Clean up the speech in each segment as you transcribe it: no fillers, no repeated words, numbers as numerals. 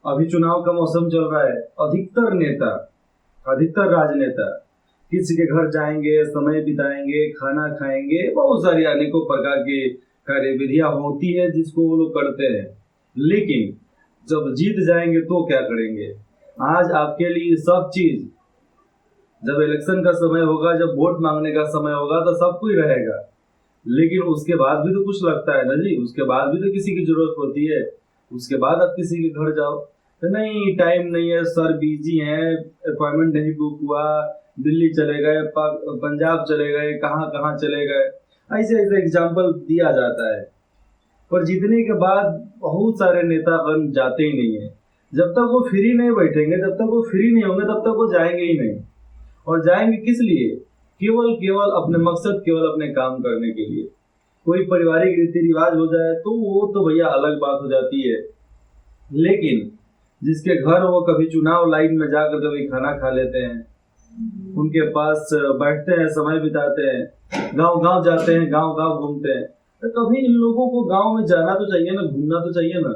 अभी चुनाव का मौसम चल रहा है। अधिकतर राजनेता किसी के घर जाएंगे, समय बिताएंगे, खाना खाएंगे, बहुत सारी अनेकों प्रकार की कार्यविधियां होती है जिसको वो लोग करते हैं। लेकिन जब जीत जाएंगे तो क्या करेंगे? आज आपके लिए सब चीज, जब इलेक्शन का समय होगा, जब वोट मांगने का समय होगा तो सब कुछ रहेगा, लेकिन उसके बाद भी तो कुछ लगता है ना जी। उसके बाद भी तो किसी की जरूरत होती है। उसके बाद आप किसी के घर जाओ तो नहीं, टाइम नहीं है सर, बिजी है, अपॉइंटमेंट नहीं बुक हुआ, दिल्ली चले गए, पंजाब चले गए, कहाँ कहाँ चले गए, ऐसे ऐसे एग्जाम्पल दिया जाता है। पर जीतने के बाद बहुत सारे नेता बन जाते ही नहीं है। जब तक वो फ्री नहीं बैठेंगे, जब तक वो फ्री नहीं होंगे, तब तक वो जाएंगे ही नहीं। और जाएंगे किस लिए? केवल केवल अपने मकसद, केवल अपने काम करने के लिए। कोई पारिवारिक रीति रिवाज हो जाए तो वो तो भैया अलग बात हो जाती है, लेकिन जिसके घर वो कभी चुनाव लाइन में जाकर कभी खाना खा लेते हैं, उनके पास बैठते हैं, समय बिताते हैं, गांव गांव जाते हैं, गांव गांव घूमते हैं, तो कभी इन लोगों को गांव में जाना तो चाहिए ना, घूमना तो चाहिए ना।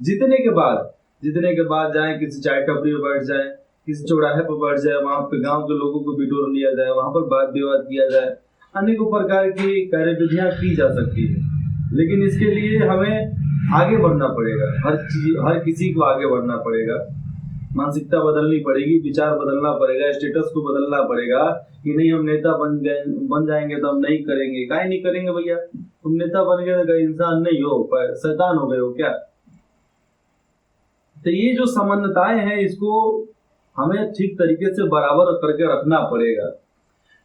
जीतने के बाद जाए, किसी चाय टपरी पर बैठ जाए, किसी चौराहे पर बैठ जाए, वहां पे गांव के लोगों को बिटोर लिया जाए, वहां पर वाद विवाद किया जाए, अनेकों प्रकार की कार्यविधियां की जा सकती है। लेकिन इसके लिए हमें आगे बढ़ना पड़ेगा, हर किसी को आगे बढ़ना पड़ेगा, मानसिकता बदलनी पड़ेगी, विचार बदलना पड़ेगा, स्टेटस को बदलना पड़ेगा कि नहीं हम नेता बन जाएंगे तो हम नहीं करेंगे। काहे नहीं करेंगे भैया? तुम नेता बन गए तो इंसान नहीं हो, शैतान हो गए हो क्या? तो ये जो समानताएं हैं, इसको हमें ठीक तरीके से बराबर करके रखना पड़ेगा।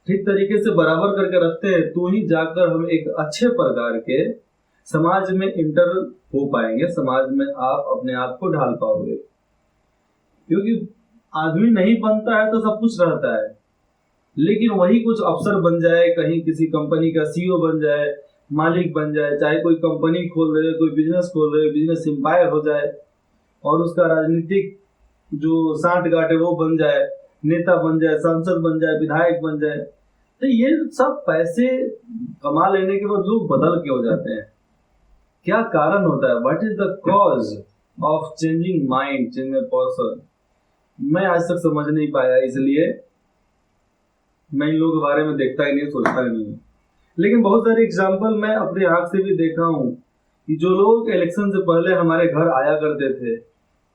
ठीक तरीके से बराबर करके रखते हैं तो ही जाकर हम एक अच्छे प्रकार के समाज में इंटर हो पाएंगे, समाज में आप अपने आप को ढाल पाओगे। क्योंकि आदमी नहीं बनता है तो सब कुछ रहता है, लेकिन वही कुछ अफसर बन जाए, कहीं किसी कंपनी का सीईओ बन जाए, मालिक बन जाए, चाहे कोई कंपनी खोल रहे, कोई बिजनेस खोल रहे, बिजनेस एम्पायर हो जाए, और उसका राजनीतिक जो साठ गांठ है वो बन जाए, नेता बन जाए, सांसद बन जाए, विधायक बन जाए, तो ये सब पैसे कमा लेने के बाद लोग बदल के हो जाते हैं। क्या कारण होता है? What is the cause of changing mind, changing person? मैं आज तक समझ नहीं पाया, इसलिए मैं इन लोगों के बारे में देखता ही नहीं, सोचता ही नहीं। लेकिन बहुत सारे एग्जाम्पल मैं अपने आंख से भी देखा हूँ कि जो लोग इलेक्शन से पहले हमारे घर आया करते थे,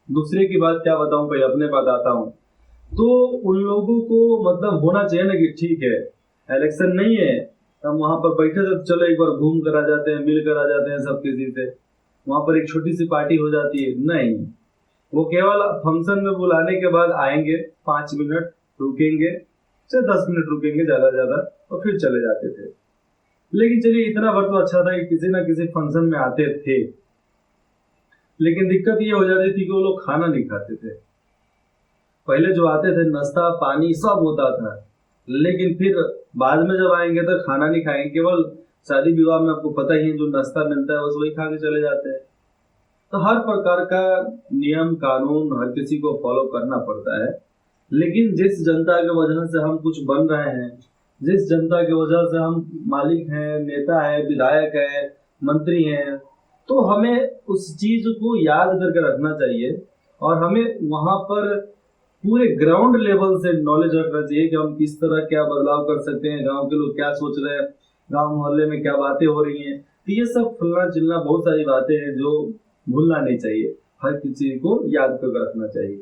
दूसरे की बात क्या बताऊं, पहले अपने बात आता हूँ, तो उन लोगों को मतलब होना चाहिए ना कि ठीक है इलेक्शन नहीं है, हम वहां पर बैठे थे, चलो एक बार घूम कर आ जाते हैं, मिल कर आ जाते हैं सब किसी से, वहां पर एक छोटी सी पार्टी हो जाती है। नहीं, वो केवल फंक्शन में बुलाने के बाद आएंगे, 5 मिनट रुकेंगे, चाहे 10 मिनट रुकेंगे ज्यादा ज्यादा, और फिर चले जाते थे। लेकिन चलिए इतना बार तो अच्छा था कि किसी ना किसी फंक्शन में आते थे, लेकिन दिक्कत ये हो जाती थी कि वो लोग खाना नहीं खाते थे। पहले जो आते थे नाश्ता पानी सब होता था, लेकिन फिर बाद में जब आएंगे तो खाना नहीं खाएंगे, केवल शादी विवाह में आपको पता ही है जो नाश्ता मिलता है बस वही खा के चले जाते हैं। तो हर प्रकार का नियम कानून हर किसी को फॉलो करना पड़ता है, लेकिन जिस जनता की वजह से हम कुछ बन रहे हैं, जिस जनता की वजह से हम मालिक हैं, नेता है, विधायक है, मंत्री हैं, तो हमें उस चीज को याद करके रखना चाहिए, और हमें वहां पर पूरे ग्राउंड लेवल से नॉलेज रखना चाहिए कि हम किस तरह क्या बदलाव कर सकते हैं, गांव के लोग क्या सोच रहे हैं, गांव मोहल्ले में क्या बातें हो रही हैं। तो ये सब फलना चिलना बहुत सारी बातें हैं जो भूलना नहीं चाहिए, हर किसी को याद करके रखना चाहिए।